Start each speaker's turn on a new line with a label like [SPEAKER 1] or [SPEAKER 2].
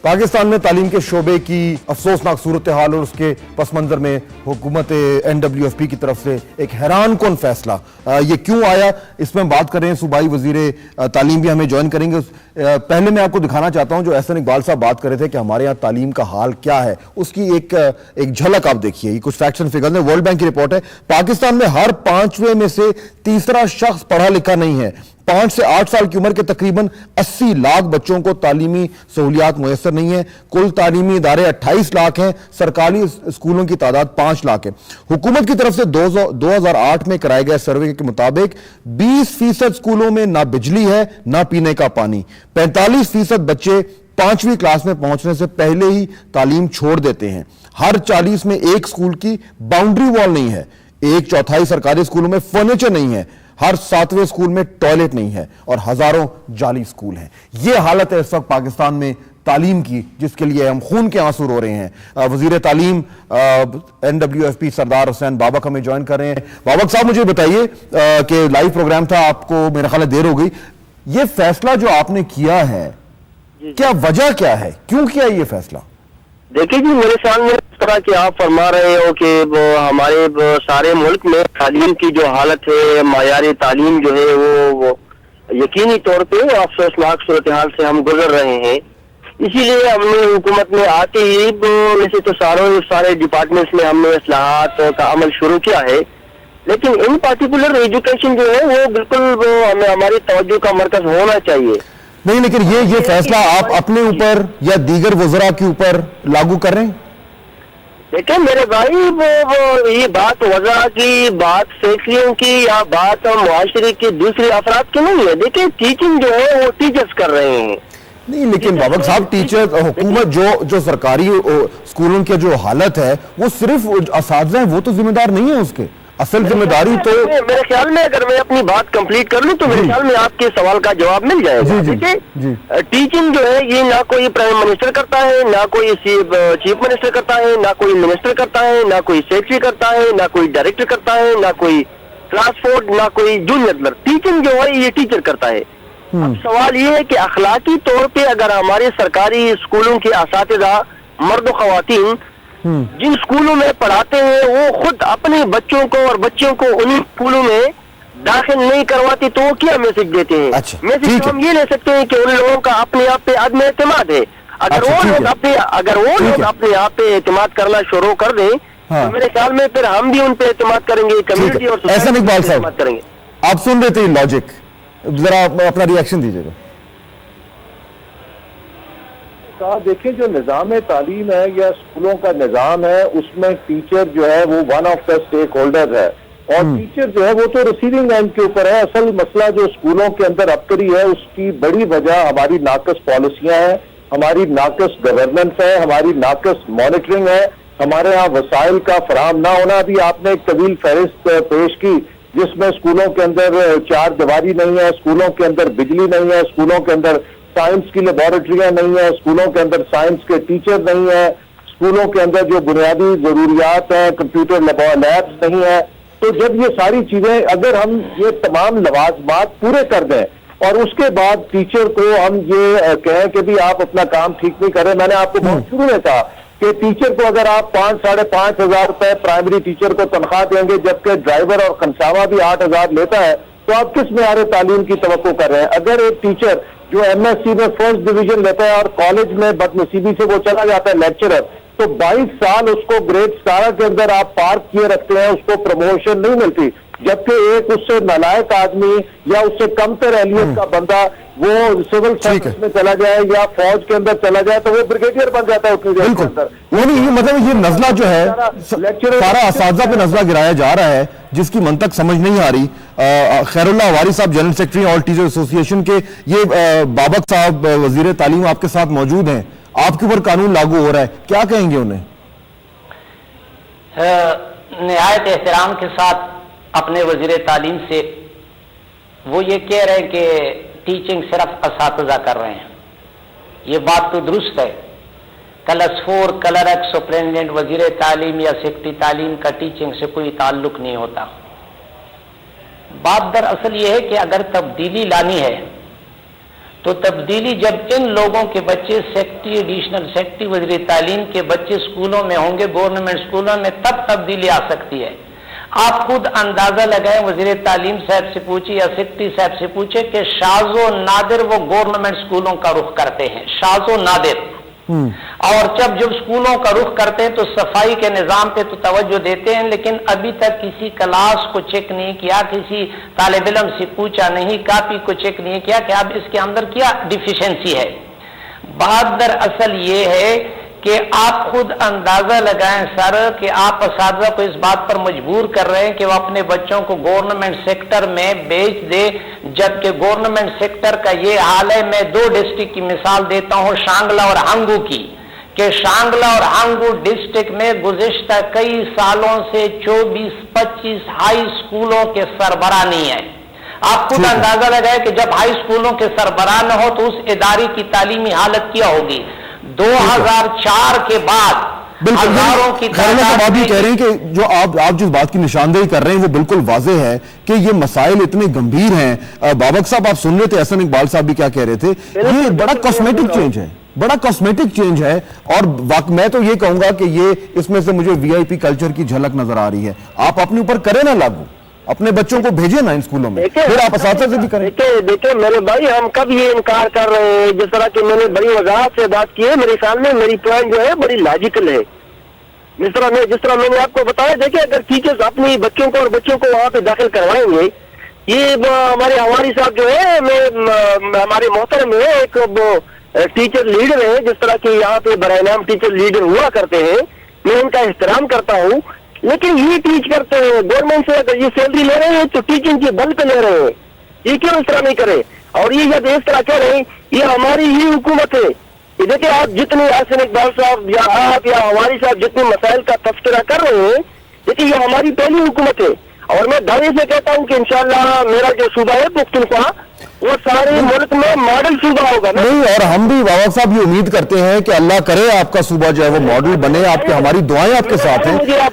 [SPEAKER 1] پاکستان میں تعلیم کے شعبے کی افسوسناک صورتحال اور اس کے پس منظر میں حکومت NWFP کی طرف سے ایک حیران کن فیصلہ یہ کیوں آیا، اس میں ہم بات کر رہے ہیں۔ صوبائی وزیر تعلیم بھی ہمیں جوائن کریں گے۔ پہلے میں آپ کو دکھانا چاہتا ہوں جو احسن اقبال صاحب بات کر رہے تھے کہ ہمارے یہاں تعلیم کا حال کیا ہے، اس کی ایک جھلک آپ دیکھیے۔ یہ کچھ فیکٹس اینڈ فگرز ہیں، ورلڈ بینک کی رپورٹ ہے۔ پاکستان میں ہر 5ویں میں سے تیسرا شخص پڑھا لکھا نہیں ہے۔ 5 سے 8 سال کی عمر کے تقریباً 80 لاکھ بچوں کو تعلیمی سہولیات میسر نہیں ہیں۔ کل تعلیمی ادارے 28 لاکھ ہیں، سرکاری اسکولوں کی تعداد 5 لاکھ ہے۔ حکومت کی طرف سے 2008 میں کرائے گئے سروے کے مطابق 20% اسکولوں میں نہ بجلی ہے نہ پینے کا پانی۔ 45% بچے 5ویں کلاس میں پہنچنے سے پہلے ہی تعلیم چھوڑ دیتے ہیں۔ ہر 40 میں ایک اسکول کی باؤنڈری وال نہیں ہے۔ 1/4 سرکاری اسکولوں میں فرنیچر نہیں ہے۔ ہر 7ویں اسکول میں ٹوائلٹ نہیں ہے اور ہزاروں جعلی اسکول ہیں۔ یہ حالت ہے اس وقت پاکستان میں تعلیم کی، جس کے لیے ہم خون کے آنسو رو رہے ہیں۔ وزیر تعلیم NWFP سردار حسین بابک ہمیں جوائن کر رہے ہیں۔ بابک صاحب مجھے بتائیے کہ لائیو پروگرام تھا، آپ کو میرا خیال ہے دیر ہو گئی، یہ فیصلہ جو آپ نے کیا ہے کیا وجہ کیا ہے، کیوں کیا یہ فیصلہ؟
[SPEAKER 2] دیکھیں جی، میرے سامنے اس طرح کہ آپ فرما رہے ہو کہ ہمارے سارے ملک میں تعلیم کی جو حالت ہے، معیار تعلیم جو ہے وہ یقینی طور پہ افسوسناک صورتحال سے ہم گزر رہے ہیں۔ اسی لیے ہم نے حکومت میں آتے ہی ویسے تو سارے ڈپارٹمنٹس میں ہم نے اصلاحات کا عمل شروع کیا ہے، لیکن ان پارٹیکولر ایجوکیشن جو ہے وہ بالکل ہماری توجہ کا مرکز ہونا چاہیے۔
[SPEAKER 1] نہیں، لیکن یہ فیصلہ آپ اپنے اوپر یا دیگر وزراء کے اوپر لاگو کر رہے ہیں؟
[SPEAKER 2] دیکھیں میرے بھائی، یہ بات وزراء کی، بات فیصلوں کی یا بات معاشرے کی دوسری افراد کی نہیں ہے۔ دیکھیں ٹیچنگ جو ہے وہ ٹیچرز کر رہے ہیں۔
[SPEAKER 1] نہیں، لیکن بابک صاحب ٹیچر حکومت جو سرکاری اسکولوں کی جو حالت ہے وہ صرف اساتذہ ہیں، وہ تو ذمہ دار نہیں ہیں اس کے۔ اصل ذمہ داری تو
[SPEAKER 2] میرے خیال میں اگر میں اپنی بات کمپلیٹ کر لوں تو میرے خیال میں آپ کے سوال کا جواب مل جائے گا۔ دیکھیں ٹیچنگ جو ہے یہ نہ کوئی پرائم منسٹر کرتا ہے، نہ کوئی چیف منسٹر کرتا ہے، نہ کوئی منسٹر کرتا ہے، نہ کوئی سیکرٹری کرتا ہے، نہ کوئی ڈائریکٹر کرتا ہے، نہ کوئی ٹرانسپورٹ، نہ کوئی جونیئر کلرک۔ ٹیچنگ جو ہے یہ ٹیچر کرتا ہے۔ اب سوال یہ ہے کہ اخلاقی طور پہ اگر ہمارے سرکاری اسکولوں کے اساتذہ مرد و خواتین جن اسکولوں میں پڑھاتے ہیں وہ خود اپنے بچوں کو اور بچوں کو انہیں اسکولوں میں داخل نہیں کرواتے تو وہ کیا میسج دیتے ہیں؟ میسج ہم یہ لے سکتے ہیں کہ ان لوگوں کا اپنے آپ پہ عدم اعتماد ہے۔ اگر وہ لوگ اپنے آپ پہ اعتماد کرنا شروع کر دیں تو میرے خیال میں پھر ہم بھی ان پہ اعتماد کریں گے، کمیونٹی اور
[SPEAKER 1] احسن اقبال صاحب
[SPEAKER 2] اعتماد کریں گے۔
[SPEAKER 1] آپ سن رہے تھے لاجک، ذرا اپنا ری ایکشن دیجیے گا۔
[SPEAKER 3] دیکھیں جو نظام تعلیم ہے یا اسکولوں کا نظام ہے اس میں ٹیچر جو ہے وہ one of the stake holder ہے، اور ٹیچر جو ہے وہ تو ریسیونگ اینڈ کے اوپر ہے۔ اصل مسئلہ جو اسکولوں کے اندر ابتری ہے اس کی بڑی وجہ ہماری ناقص پالیسیاں ہیں، ہماری ناقص گورننس ہے، ہماری ناقص مانیٹرنگ ہے، ہمارے ہاں وسائل کا فراہم نہ ہونا۔ ابھی آپ نے ایک طویل فہرست پیش کی جس میں اسکولوں کے اندر 4 دیواری نہیں ہے، اسکولوں کے اندر بجلی نہیں ہے، اسکولوں کے اندر سائنس کی لیبارٹریاں نہیں ہیں، اسکولوں کے اندر سائنس کے ٹیچر نہیں ہیں، اسکولوں کے اندر جو بنیادی ضروریات ہیں کمپیوٹر لیبس نہیں ہیں۔ تو جب یہ ساری چیزیں اگر ہم یہ تمام لوازمات پورے کر دیں اور اس کے بعد ٹیچر کو ہم یہ کہیں کہ بھی آپ اپنا کام ٹھیک نہیں کر رہے، میں نے آپ کو بہت شروع میں کہا کہ ٹیچر کو اگر آپ 5-5.5 ہزار روپے پرائمری ٹیچر کو تنخواہ دیں گے جبکہ ڈرائیور اور خنساوا بھی 8 ہزار لیتا ہے تو آپ کس معیار تعلیم کی توقع کر رہے ہیں؟ اگر ایک ٹیچر جو MSc میں فرسٹ ڈویژن لیتا ہے اور کالج میں بدنصیبی سے وہ چلا جاتا ہے لیکچرر، تو 22 سال اس کو گریڈ 17 کے اندر آپ پارک کیے رکھتے ہیں، اس کو پروموشن نہیں ملتی، جبکہ ایک اس سے نالائق آدمی یا اس سے کم تر اہلیت کا بندہ وہ سول سروس میں چلا جائے یا فوج کے اندر چلا جائے تو وہ بریگیڈیئر بن جاتا ہے اتنی دیر کے اندر۔
[SPEAKER 1] مطلب یہ نزلہ جو ہے سارا اساتذہ پہ نزلہ گرایا جا رہا ہے جس کی منطق سمجھ نہیں آ رہی۔ خیر اللہ واری صاحب جنرل سیکرٹری آل ٹیچر ایسوسی ایشن کے، یہ بابک صاحب وزیر تعلیم آپ کے ساتھ موجود ہیں، آپ کے اوپر قانون لاگو ہو رہا ہے، کیا کہیں گے انہیں؟
[SPEAKER 4] نہایت احترام کے ساتھ اپنے وزیر تعلیم سے وہ یہ کہہ رہے ہیں کہ ٹیچنگ صرف اساتذہ کر رہے ہیں، یہ بات تو درست ہے۔ کلس 4 کلرک سپرنٹینڈنٹ وزیر تعلیم یا سیکرٹری تعلیم کا ٹیچنگ سے کوئی تعلق نہیں ہوتا۔ بات دراصل یہ ہے کہ اگر تبدیلی لانی ہے تو تبدیلی جب ان لوگوں کے بچے سیکٹری ایڈیشنل سیکٹری وزیر تعلیم کے بچے اسکولوں میں ہوں گے، گورنمنٹ اسکولوں میں، تب تبدیلی آ سکتی ہے۔ آپ خود اندازہ لگائیں، وزیر تعلیم صاحب سے پوچھیں یا سیکٹری صاحب سے پوچھیں کہ شاذ و نادر وہ گورنمنٹ اسکولوں کا رخ کرتے ہیں، شاذ و نادر۔ اور جب اسکولوں کا رخ کرتے ہیں تو صفائی کے نظام پہ تو توجہ دیتے ہیں، لیکن ابھی تک کسی کلاس کو چیک نہیں کیا، کسی طالب علم سے پوچھا نہیں، کاپی کو چیک نہیں کیا کہ اب اس کے اندر کیا ڈیفیشنسی ہے۔ بات دراصل یہ ہے کہ آپ خود اندازہ لگائیں سر کہ آپ اساتذہ کو اس بات پر مجبور کر رہے ہیں کہ وہ اپنے بچوں کو گورنمنٹ سیکٹر میں بیچ دے، جبکہ گورنمنٹ سیکٹر کا یہ حال ہے۔ میں 2 ڈسٹرکٹ کی مثال دیتا ہوں، شانگلہ اور ہنگو کی، کہ شانگلہ اور ہنگو ڈسٹرکٹ میں گزشتہ کئی سالوں سے 24-25 ہائی اسکولوں کے سربراہ نہیں ہیں۔ آپ خود اندازہ لگائیں کہ جب ہائی اسکولوں کے سربراہ نہ ہو تو اس ادارے کی تعلیمی حالت کیا ہوگی۔ 2004 کے بعد ہزاروں کی
[SPEAKER 1] تعداد بھی کہہ رہے ہیں کہ جو آپ جس بات کی نشاندہی کر رہے ہیں وہ بالکل واضح ہے کہ یہ مسائل اتنے گمبھیر ہیں۔ بابک صاحب آپ سن رہے تھے، احسن اقبال صاحب بھی کیا کہہ رہے تھے، یہ بڑا کاسمیٹک چینج ہے، بڑا کاسمیٹک چینج ہے، اور میں تو یہ کہوں گا کہ یہ اس میں سے مجھے وی آئی پی کلچر کی جھلک نظر آ رہی ہے۔ آپ اپنے اوپر کریں نا لاگو، اپنے بچوں کو بھیجیں نا ان اسکولوں میں، پھر آپ اساتذہ سے بھی کریں۔
[SPEAKER 2] دیکھیں میرے بھائی، ہم کب یہ انکار کر رہے ہیں؟ جس طرح کہ میں نے بڑی وضاحت سے بات کی ہے، میرے خیال میں میری پوائنٹ جو ہے بڑی لاجیکل ہے۔ جس طرح میں نے آپ کو بتایا، دیکھیں اگر ٹیچرز اپنی بچوں کو وہاں پہ داخل کروائیں گے، یہ ہمارے ہماری صاحب جو ہے، ہمارے محترم میں ایک ٹیچر لیڈر ہے، جس طرح کہ یہاں پہ برائے نام ٹیچر لیڈر ہوا کرتے ہیں، میں ان کا احترام کرتا ہوں، لیکن یہ ٹیچ کرتے ہیں گورنمنٹ سے، اگر یہ سیلری لے رہے ہیں تو ٹیچنگ کی بل پہ لے رہے ہیں، یہ کیوں اس طرح نہیں کرے؟ اور یہ جب اس طرح کہہ رہے ہیں، یہ ہماری ہی حکومت ہے۔ یہ دیکھیں آپ جتنے احسن اقبال صاحب یا آپ یا ہماری صاحب جتنے مسائل کا تذکرہ کر رہے ہیں، دیکھیں یہ ہماری پہلی حکومت ہے، اور میں دعوے سے کہتا ہوں کہ انشاءاللہ میرا جو صوبہ ہے پختونخوا، وہ سارے ملک میں ماڈل صوبہ ہوگا نا۔
[SPEAKER 1] نہیں، اور ہم بھی بابا صاحب یہ امید کرتے ہیں کہ اللہ کرے آپ کا صوبہ جو ہے وہ ماڈل بنے، آپ کے ہماری دعائیں آپ کے ساتھ ہیں۔